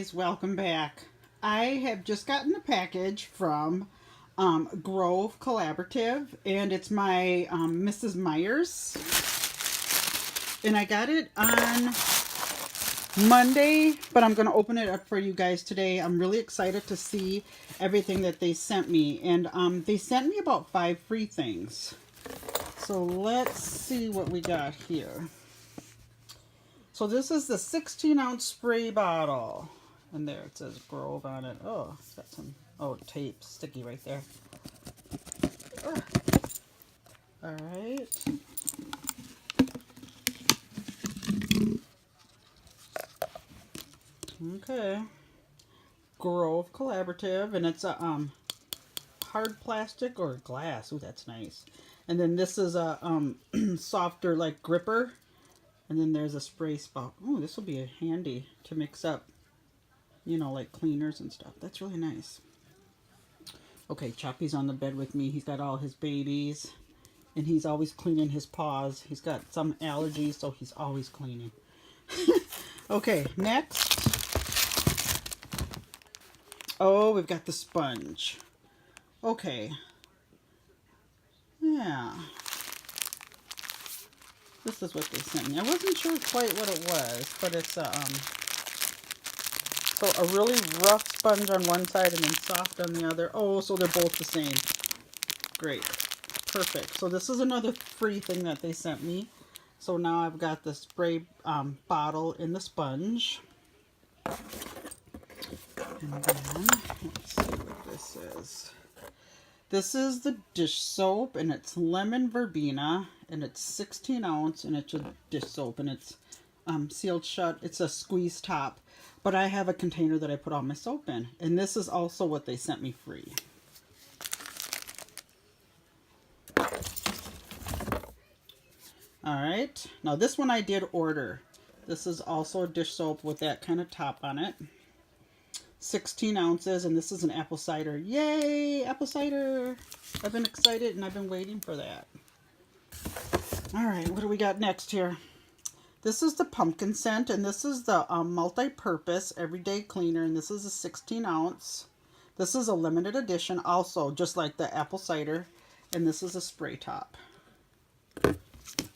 guys, welcome back. I have just gotten a package from Grove Collaborative, and it's my Mrs. Myers, and I got it on Monday, but I'm going to open it up for you guys today. I'm really excited to see everything that they sent me, and they sent me about 5 free things. So let's see what we got here. So this is the 16-ounce spray bottle. And there it says Grove on it. Oh, it's got some, tape sticky right there. All right. Okay. Grove Collaborative, and it's a hard plastic or glass. Ooh, that's nice. And then this is a softer like gripper. And then there's a spray spout. Oh, this will be handy to mix up, you know, like cleaners and stuff. That's really nice. Okay, Choppy's on the bed with me. He's got all his babies, and he's always cleaning his paws. He's got some allergies, so he's always cleaning. Okay, next. Oh, we've got the sponge. Okay. Yeah. This is what they sent me. I wasn't sure quite what it was, but it's so a really rough sponge on one side and then soft on the other. Oh, so they're both the same. Great. Perfect. So this is another free thing that they sent me. So now I've got the spray bottle in the sponge. And then, let's see what this is. This is the dish soap, and it's lemon verbena, and it's 16 ounce, and it's a dish soap, and it's sealed shut. It's a squeeze top, but I have a container that I put all my soap in, and this is also what they sent me free. All right, now this one I did order. This is also a dish soap with that kind of top on it. 16 ounces, and this is an apple cider. Yay, apple cider! I've been excited, and I've been waiting for that. All right, what do we got next here? This is the pumpkin scent, and this is the multi-purpose everyday cleaner, and this is a 16 ounce. This is a limited edition also, just like the apple cider, and this is a spray top.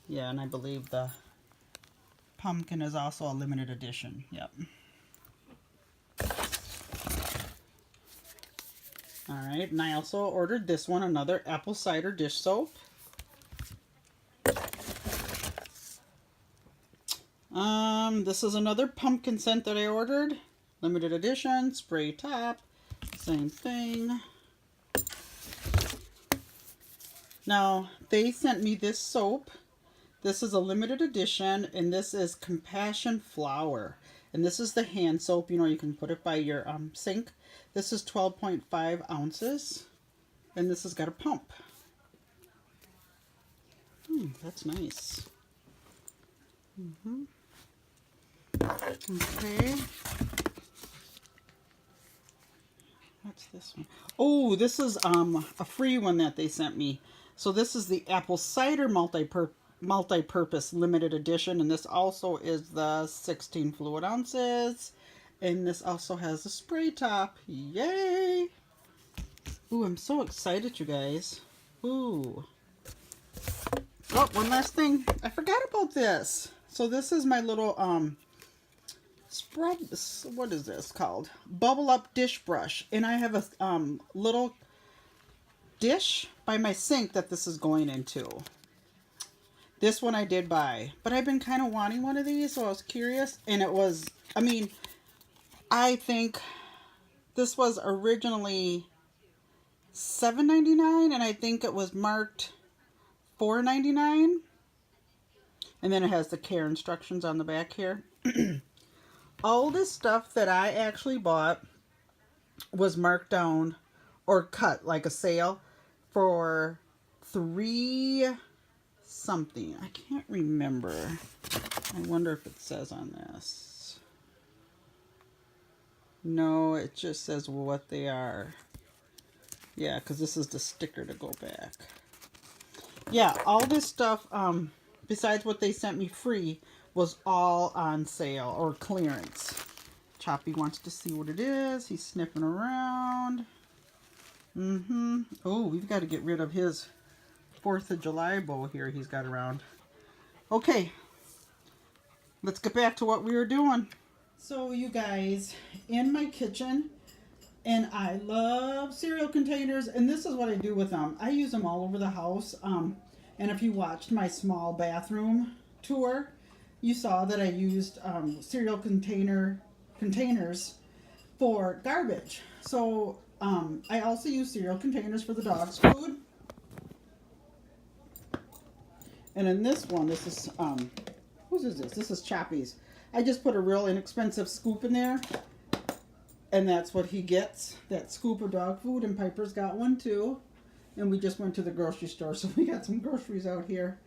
Yeah, and I believe the pumpkin is also a limited edition. Yep. All right, and I also ordered this one, another apple cider dish soap. This is another pumpkin scent that I ordered. Limited edition, spray top, same thing. Now, they sent me this soap. This is a limited edition, and this is Compassion Flower. And this is the hand soap. You know, you can put it by your sink. This is 12.5 ounces, and this has got a pump. That's nice. Okay. What's this one? Oh, this is a free one that they sent me. So this is the apple cider multi-purpose limited edition, and this also is the 16 fluid ounces. And this also has a spray top. Yay! Ooh, I'm so excited, you guys. Ooh. Oh, one last thing. I forgot about this. So this is my little scrub. What is this called? Bubble Up Dish Brush. And I have a little dish by my sink that this is going into. This one I did buy. But I've been kind of wanting one of these, so I was curious. And it was, I mean, I think this was originally $7.99, and I think it was marked $4.99. And then it has the care instructions on the back here. All this stuff that I actually bought was marked down or cut like a sale for $3 something. I can't remember. I wonder if it says on this. No, it just says what they are. Yeah, because this is the sticker to go back. Yeah, all this stuff, besides what they sent me free, was all on sale or clearance. Choppy wants to see what it is. He's sniffing around. Oh, we've got to get rid of his 4th of July bow here he's got around. Okay, let's get back to what we were doing. So you guys, in my kitchen, and I love cereal containers, and this is what I do with them. I use them all over the house. And if you watched my small bathroom tour, you saw that I used cereal containers for garbage. So I also use cereal containers for the dog's food. And in this one, this is, whose is this? This is Choppy's. I just put a real inexpensive scoop in there. And that's what he gets, that scoop of dog food. And Piper's got one too. And we just went to the grocery store, so we got some groceries out here.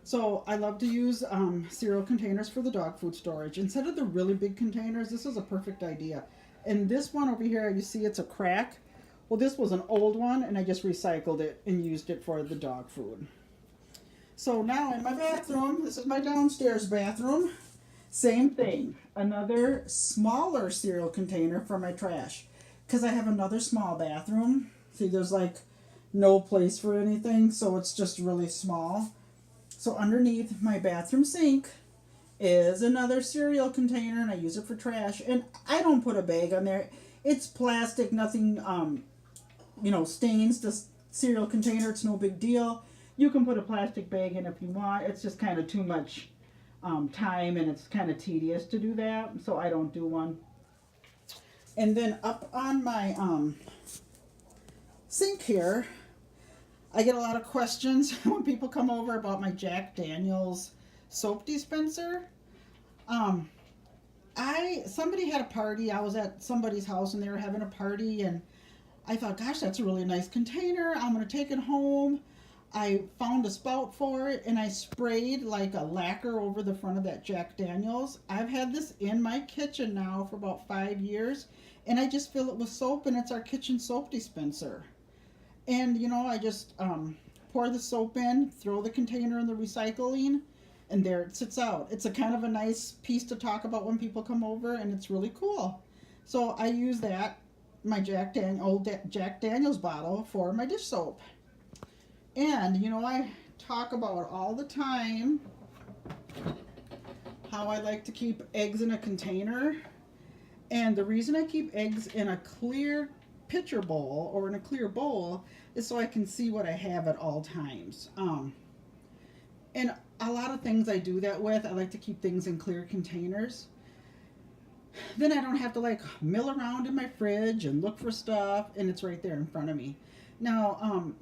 So I love to use cereal containers for the dog food storage. Instead of the really big containers, this is a perfect idea. And this one over here, you see it's a crack. Well, this was an old one, and I just recycled it and used it for the dog food. So now in my bathroom, this is my downstairs bathroom. Same thing, another smaller cereal container for my trash. Because I have another small bathroom. See, there's like no place for anything, so it's just really small. So underneath my bathroom sink is another cereal container, and I use it for trash. And I don't put a bag on there. It's plastic, nothing, stains the cereal container. It's no big deal. You can put a plastic bag in if you want. It's just kind of too much time, and it's kind of tedious to do that, so I don't do one. And then up on my sink here, I get a lot of questions when people come over about my Jack Daniels soap dispenser. Somebody had a party. I was at somebody's house and they were having a party, and I thought, gosh, that's a really nice container. I'm going to take it home. I found a spout for it, and I sprayed like a lacquer over the front of that Jack Daniels. I've had this in my kitchen now for about 5 years, and I just fill it with soap, and it's our kitchen soap dispenser. And, I just pour the soap in, throw the container in the recycling, and there it sits out. It's a kind of a nice piece to talk about when people come over, and it's really cool. So I use that, my Jack Daniels bottle, for my dish soap. And, I talk about all the time how I like to keep eggs in a container. And the reason I keep eggs in a clear pitcher bowl or in a clear bowl is so I can see what I have at all times. And a lot of things I do that with. I like to keep things in clear containers. Then I don't have to mill around in my fridge and look for stuff, and it's right there in front of me. Now,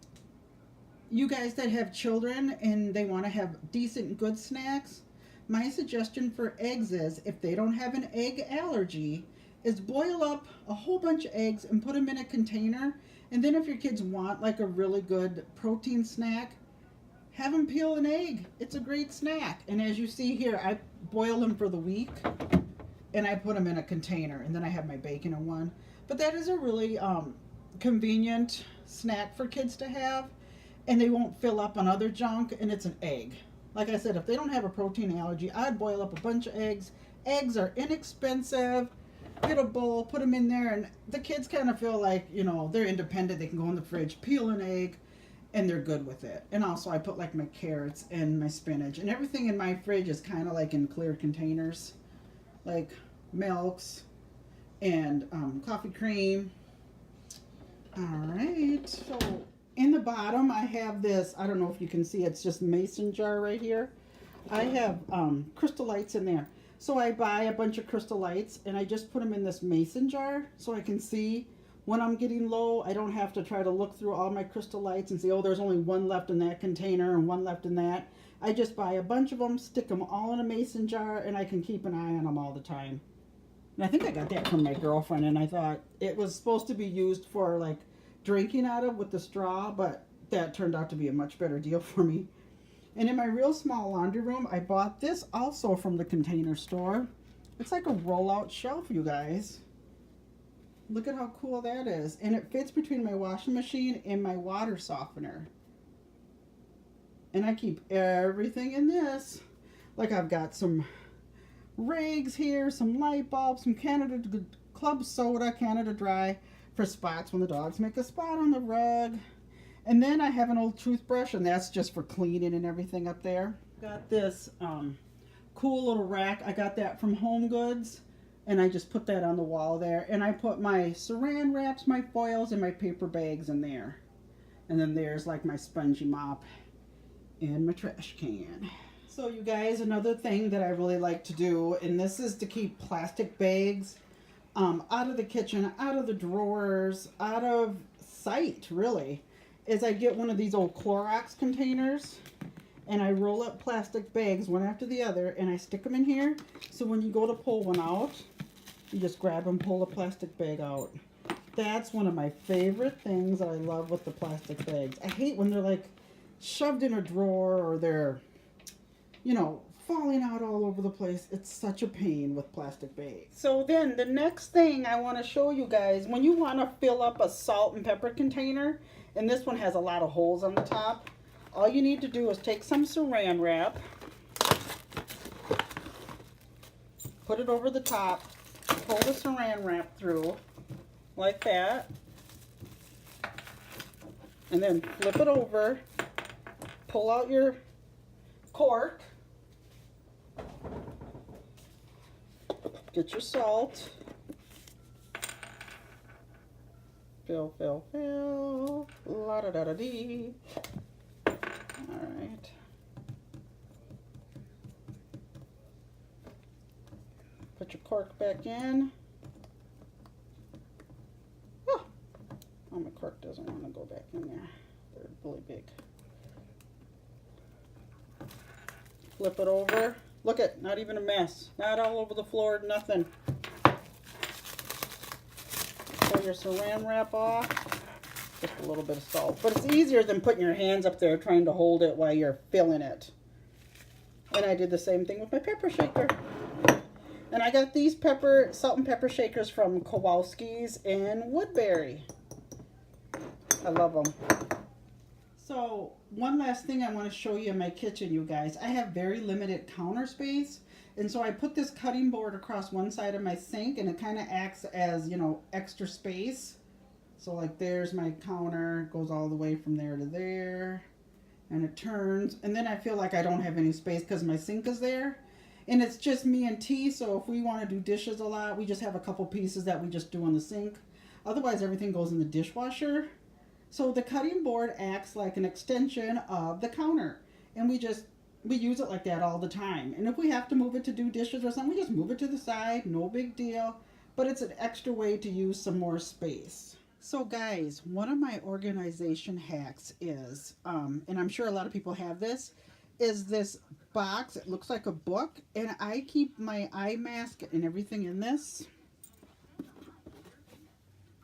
you guys that have children and they want to have decent, good snacks, my suggestion for eggs is, if they don't have an egg allergy, is boil up a whole bunch of eggs and put them in a container. And then if your kids want a really good protein snack, have them peel an egg. It's a great snack. And as you see here, I boil them for the week and I put them in a container, and then I have my bacon in one. But that is a really convenient snack for kids to have. And they won't fill up on other junk, and it's an egg. Like I said, if they don't have a protein allergy, I'd boil up a bunch of eggs. Eggs are inexpensive. Get a bowl, put them in there, and the kids kind of feel like, they're independent. They can go in the fridge, peel an egg, and they're good with it. And also I put my carrots and my spinach, and everything in my fridge is kind of in clear containers, like milks and coffee cream. All right, so in the bottom, I have this, I don't know if you can see, it's just mason jar right here. I have crystal lights in there. So I buy a bunch of crystal lights, and I just put them in this mason jar so I can see when I'm getting low. I don't have to try to look through all my crystal lights and see, oh, there's only one left in that container and one left in that. I just buy a bunch of them, stick them all in a mason jar, and I can keep an eye on them all the time. And I think I got that from my girlfriend, and I thought it was supposed to be used for drinking out of with the straw, but that turned out to be a much better deal for me. And in my real small laundry room, I bought this also from the Container Store. It's like a roll-out shelf, you guys. Look at how cool that is. And it fits between my washing machine and my water softener. And I keep everything in this. I've got some rags here, some light bulbs, some Canada Club Soda, Canada Dry for spots when the dogs make a spot on the rug. And then I have an old toothbrush, and that's just for cleaning and everything up there. Got this cool little rack. I got that from Home Goods, and I just put that on the wall there. And I put my saran wraps, my foils, and my paper bags in there. And then there's like my spongy mop and my trash can. So you guys, another thing that I really like to do, and this is to keep plastic bags out of the kitchen, out of the drawers, out of sight, really, is I get one of these old Clorox containers, and I roll up plastic bags one after the other, and I stick them in here. So when you go to pull one out, you just grab and pull the plastic bag out. That's one of my favorite things that I love with the plastic bags. I hate when they're like shoved in a drawer, or they're, you know, falling out all over the place. It's such a pain with plastic bags. So then the next thing I want to show you guys, when you want to fill up a salt and pepper container, and this one has a lot of holes on the top, all you need to do is take some saran wrap, put it over the top, pull the saran wrap through like that, and then flip it over, pull out your cork, get your salt, fill, fill, fill, la da da da dee. All right. Put your cork back in. Oh, my cork doesn't want to go back in there. They're really big. Flip it over. Look at, not even a mess. Not all over the floor, nothing. Pull your saran wrap off. Just a little bit of salt. But it's easier than putting your hands up there trying to hold it while you're filling it. And I did the same thing with my pepper shaker. And I got these salt and pepper shakers from Kowalski's in Woodbury. I love them. So one last thing I want to show you in my kitchen, you guys. I have very limited counter space, and so I put this cutting board across one side of my sink, and it kind of acts as, you know, extra space. So like there's my counter, goes all the way from there to there, and it turns, and then I feel like I don't have any space because my sink is there, and it's just me and T. So if we want to do dishes a lot, we just have a couple pieces that we just do on the sink. Otherwise everything goes in the dishwasher. So the cutting board acts like an extension of the counter, and we use it like that all the time. And if we have to move it to do dishes or something, we just move it to the side, no big deal. But it's an extra way to use some more space. So guys, one of my organization hacks is, and I'm sure a lot of people have this, is this box. It looks like a book, and I keep my eye mask and everything in this.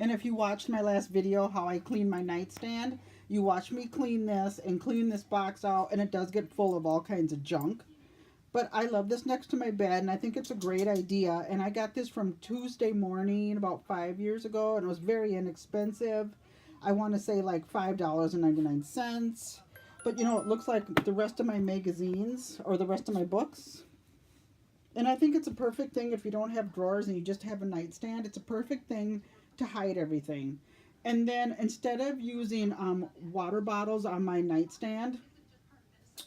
And if you watched my last video, how I clean my nightstand, you watch me clean this and clean this box out, and it does get full of all kinds of junk. But I love this next to my bed, and I think it's a great idea. And I got this from Tuesday Morning about 5 years ago, and it was very inexpensive. I want to say like $5.99. But you know, it looks like the rest of my magazines or the rest of my books. And I think it's a perfect thing if you don't have drawers and you just have a nightstand. It's a perfect thing to hide everything. And then instead of using water bottles on my nightstand,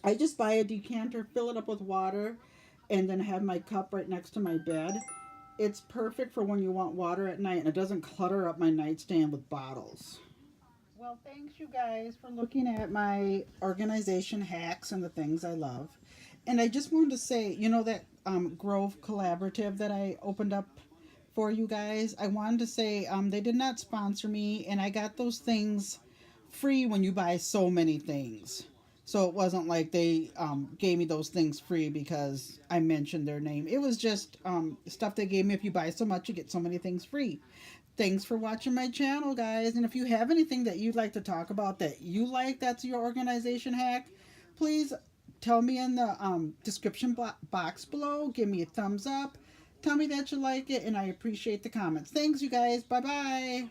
I just buy a decanter, fill it up with water, and then have my cup right next to my bed. It's perfect for when you want water at night, and it doesn't clutter up my nightstand with bottles. Well, thanks you guys for looking at my organization hacks and the things I love. And I just wanted to say, you know, that Grove Collaborative that I opened up for you guys, I wanted to say they did not sponsor me, and I got those things free when you buy so many things. So it wasn't like they gave me those things free because I mentioned their name. It was just stuff they gave me. If you buy so much, you get so many things free. Thanks for watching my channel, guys. And if you have anything that you'd like to talk about that you like, that's your organization hack, please tell me in the description box below. Give me a thumbs up. Tell me that you like it, and I appreciate the comments. Thanks, you guys. Bye-bye.